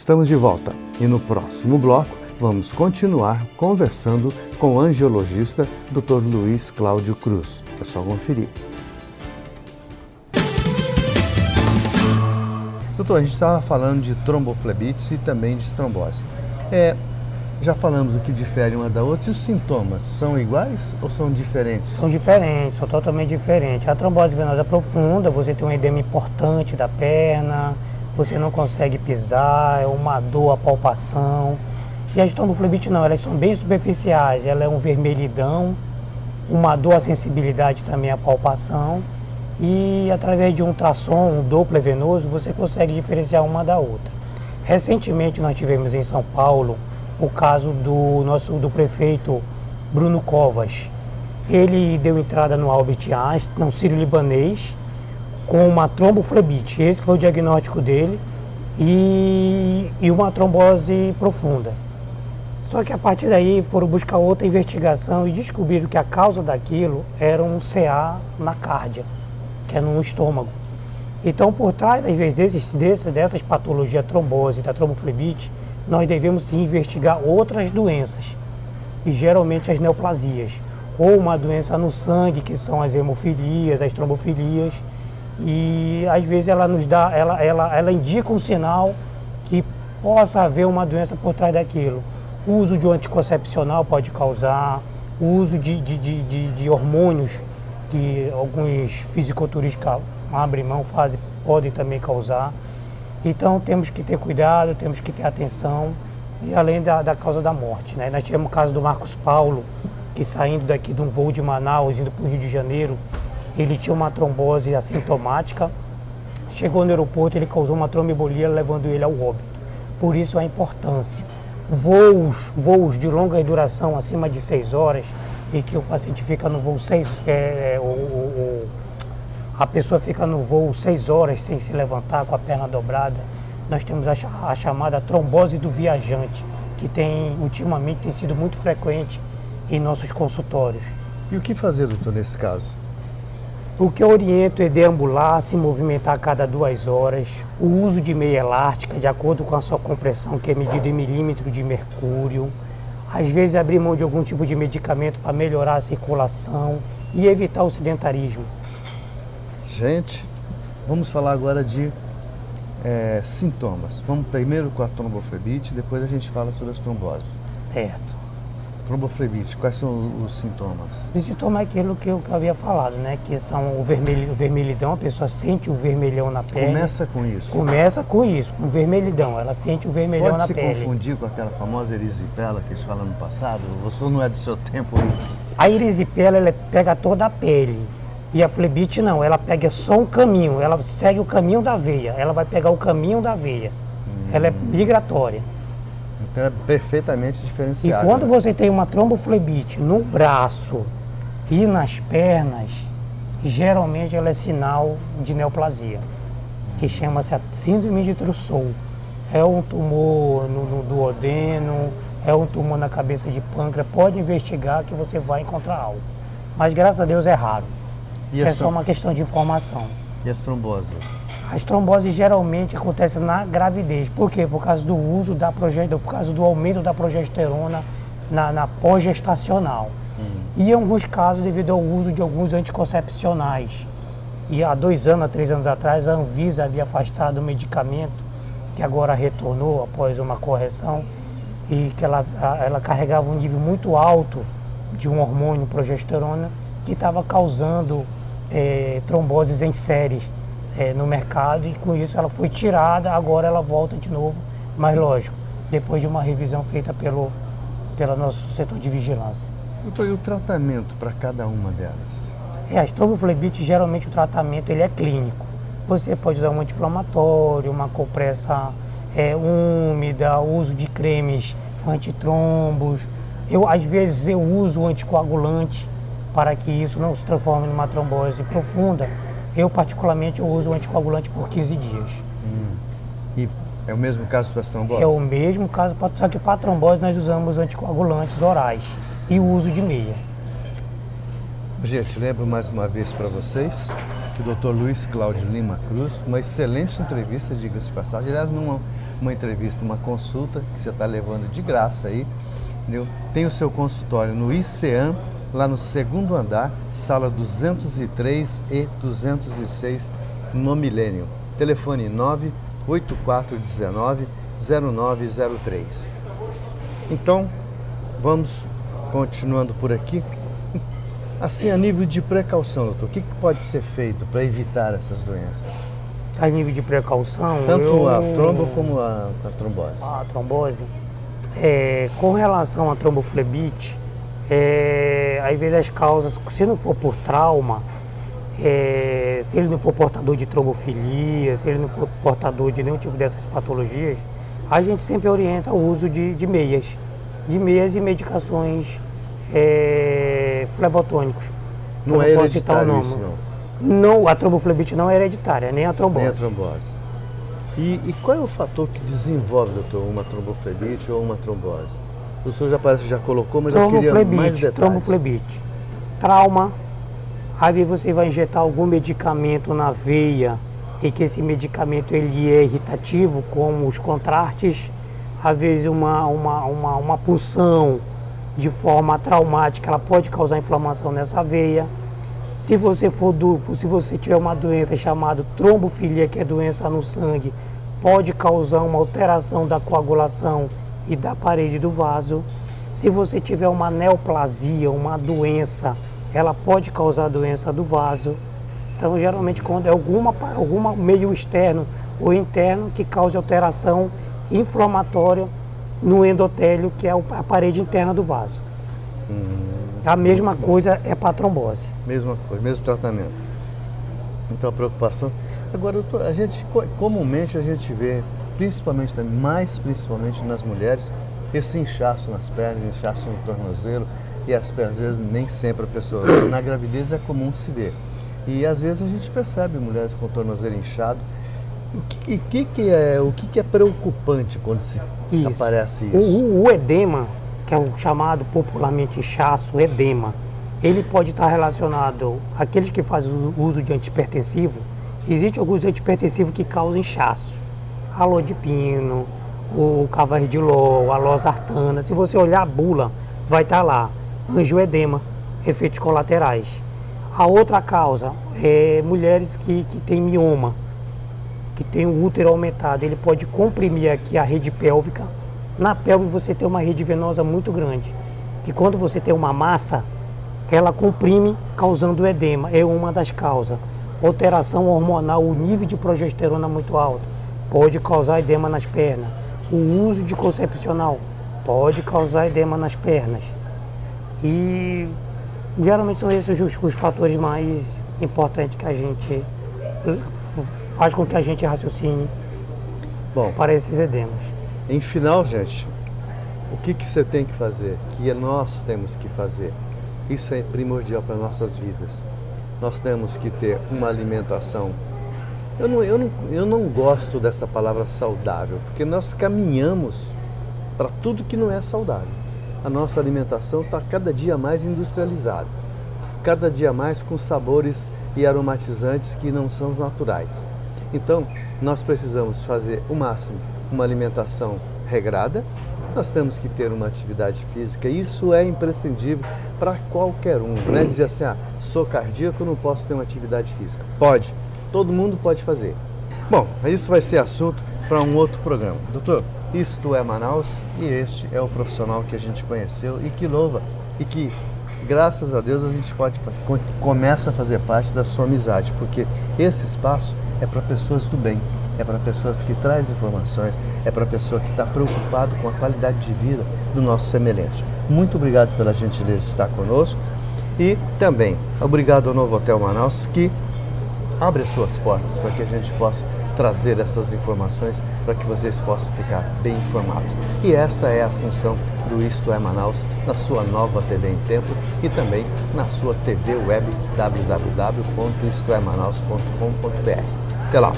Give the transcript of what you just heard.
Estamos de volta e no próximo bloco vamos continuar conversando com o angiologista Dr. Luiz Cláudio Cruz. É só conferir. Doutor, a gente estava falando de tromboflebites e também de trombose. Já falamos o que difere uma da outra e os sintomas são iguais ou são diferentes? São diferentes, são totalmente diferentes. A trombose venosa profunda, você tem um edema importante da perna, você não consegue pisar, é uma dor, a palpação. E as tromboflebites não, elas são bem superficiais, ela é um vermelhidão, uma dor, a sensibilidade também à palpação. E através de um ultrassom, um Doppler venoso, você consegue diferenciar uma da outra. Recentemente nós tivemos em São Paulo o caso do prefeito Bruno Covas. Ele deu entrada no Albert Einstein, no sírio-libanês, com uma tromboflebite. Esse foi o diagnóstico dele e uma trombose profunda. Só que a partir daí foram buscar outra investigação e descobriram que a causa daquilo era um CA na cárdia, que é no estômago. Então, por trás, às vezes, dessas patologias, trombose, da tromboflebite, nós devemos investigar outras doenças, e geralmente as neoplasias, ou uma doença no sangue, que são as hemofilias, as trombofilias, e às vezes ela nos dá, ela indica um sinal que possa haver uma doença por trás daquilo. O uso de um anticoncepcional pode causar, o uso de hormônios que alguns fisiculturistas abrem mão, podem também causar. Então temos que ter cuidado, temos que ter atenção, e além da causa da morte, né? Nós tivemos o caso do Marcos Paulo, que saindo daqui de um voo de Manaus, indo para o Rio de Janeiro, ele tinha uma trombose assintomática, chegou no aeroporto, ele causou uma tromboembolia, levando ele ao óbito. Por isso a importância. Voos de longa duração, acima de 6 horas, e que o paciente fica no voo a pessoa fica no voo 6 horas sem se levantar, com a perna dobrada. Nós temos a chamada trombose do viajante, que ultimamente tem sido muito frequente em nossos consultórios. E o que fazer, doutor, nesse caso? O que eu oriento é deambular, se movimentar a cada 2 horas, o uso de meia elástica, de acordo com a sua compressão, que é medida em milímetro de mercúrio. Às vezes abrir mão de algum tipo de medicamento para melhorar a circulação e evitar o sedentarismo. Gente, vamos falar agora de sintomas. Vamos primeiro com a tromboflebite, depois a gente fala sobre as tromboses. Certo. Tromboflebite, quais são os sintomas? O sintoma é aquilo que eu havia falado, né? Que são o vermelhidão, a pessoa sente o vermelhão na pele. Começa com isso? Começa com isso, com vermelhidão. Ela sente o vermelhão na pele. Pode se confundir com aquela famosa erisipela que eles falam no passado? Você não é do seu tempo isso? A erisipela, ela pega toda a pele. E a flebite não, ela pega só um caminho, ela segue o caminho da veia, ela vai pegar o caminho da veia. Ela é migratória. Então é perfeitamente diferenciada. E quando você tem uma tromboflebite no braço e nas pernas, geralmente ela é sinal de neoplasia, que chama-se a síndrome de Trousseau. É um tumor no duodeno, é um tumor na cabeça de pâncreas, pode investigar que você vai encontrar algo. Mas graças a Deus é raro. É só uma questão de informação. E as tromboses? As tromboses geralmente acontecem na gravidez. Por quê? Por causa do uso por causa do aumento da progesterona na pós-gestacional. E em alguns casos devido ao uso de alguns anticoncepcionais. E há 2 anos, há 3 anos atrás, a Anvisa havia afastado o medicamento, que agora retornou após uma correção, e que ela carregava um nível muito alto de um hormônio progesterona, que estava causando tromboses em séries no mercado, e com isso ela foi tirada, agora ela volta de novo, mas lógico, depois de uma revisão feita pelo nosso setor de vigilância. Doutor, e o tratamento para cada uma delas? As tromboflebites, geralmente o tratamento ele é clínico. Você pode usar um anti-inflamatório, uma compressa úmida, uso de cremes antitrombos. Às vezes eu uso o anticoagulante, para que isso não se transforme numa trombose profunda. Eu, particularmente, uso o anticoagulante por 15 dias. E é o mesmo caso para as tromboses? É o mesmo caso, só que para a trombose nós usamos anticoagulantes orais e o uso de meia. Gente, lembro mais uma vez para vocês que o Dr. Luiz Cláudio Lima Cruz, uma excelente entrevista, diga-se de passagem, aliás, uma entrevista, uma consulta que você está levando de graça aí, entendeu? Tem o seu consultório no ICEAM, lá no segundo andar, sala 203 e 206, no Milênio. Telefone 98419-0903. Então, vamos continuando por aqui. Assim, a nível de precaução, doutor, o que pode ser feito para evitar essas doenças? A nível de precaução... Tanto a trombo como a trombose. A trombose. Com relação à tromboflebite, às vezes as causas, se não for por trauma, se ele não for portador de trombofilia, se ele não for portador de nenhum tipo dessas patologias, a gente sempre orienta o uso de meias e medicações flebotônicos. Não é hereditário isso, não? Não, a tromboflebite não é hereditária, nem a trombose. Nem a trombose. E qual é o fator que desenvolve, doutor, uma tromboflebite ou uma trombose? O senhor já colocou, mas eu queria mais detalhes. Tromboflebite, trauma, às vezes você vai injetar algum medicamento na veia e que esse medicamento ele é irritativo, como os contrastes, às vezes uma punção de forma traumática, ela pode causar inflamação nessa veia. Se você tiver uma doença chamada trombofilia, que é doença no sangue, pode causar uma alteração da coagulação e da parede do vaso. Se você tiver uma neoplasia, uma doença, ela pode causar doença do vaso. Então, geralmente, quando é alguma meio externo ou interno que cause alteração inflamatória no endotélio, que é a parede interna do vaso. A mesma coisa é para a trombose. Mesma coisa, mesmo tratamento. Então a preocupação. Agora, comumente a gente vê, mais principalmente nas mulheres, esse inchaço nas pernas, inchaço no tornozelo, e às vezes nem sempre a pessoa. Na gravidez é comum se ver. E às vezes a gente percebe mulheres com o tornozelo inchado. O que é preocupante quando aparece isso? O edema, que é o chamado popularmente inchaço, edema, ele pode estar relacionado àqueles que fazem uso de antihipertensivo. Existem alguns antihipertensivos que causam inchaço. Alodipino, o cavaridilol, a losartana. Se você olhar a bula, vai estar lá, angioedema, efeitos colaterais. A outra causa é mulheres que têm mioma, que tem o útero aumentado, ele pode comprimir aqui a rede pélvica. Na pelve você tem uma rede venosa muito grande, que quando você tem uma massa, ela comprime, causando edema, é uma das causas. Alteração hormonal, o nível de progesterona muito alto, pode causar edema nas pernas. O uso de concepcional pode causar edema nas pernas. E geralmente são esses os fatores mais importantes que a gente faz com que a gente raciocine para esses edemas. Em final, gente, o que você tem que fazer? Que nós temos que fazer? Isso é primordial para nossas vidas. Nós temos que ter uma alimentação. Eu não gosto dessa palavra saudável, porque nós caminhamos para tudo que não é saudável. A nossa alimentação está cada dia mais industrializada, cada dia mais com sabores e aromatizantes que não são os naturais. Então, nós precisamos fazer o máximo uma alimentação regrada, nós temos que ter uma atividade física, isso é imprescindível para qualquer um. Não é dizer assim, sou cardíaco, não posso ter uma atividade física. Pode, todo mundo pode fazer. Bom, isso vai ser assunto para um outro programa. Doutor, isto é Manaus e este é o profissional que a gente conheceu e que louva e que, graças a Deus, a gente começa a fazer parte da sua amizade, porque esse espaço é para pessoas do bem, é para pessoas que trazem informações, é para pessoa que está preocupado com a qualidade de vida do nosso semelhante. Muito obrigado pela gentileza de estar conosco e também obrigado ao Novo Hotel Manaus, que abre as suas portas para que a gente possa trazer essas informações para que vocês possam ficar bem informados. E essa é a função do Isto é Manaus na sua nova TV em Tempo e também na sua TV web www.istoemanaus.com.br. Até lá!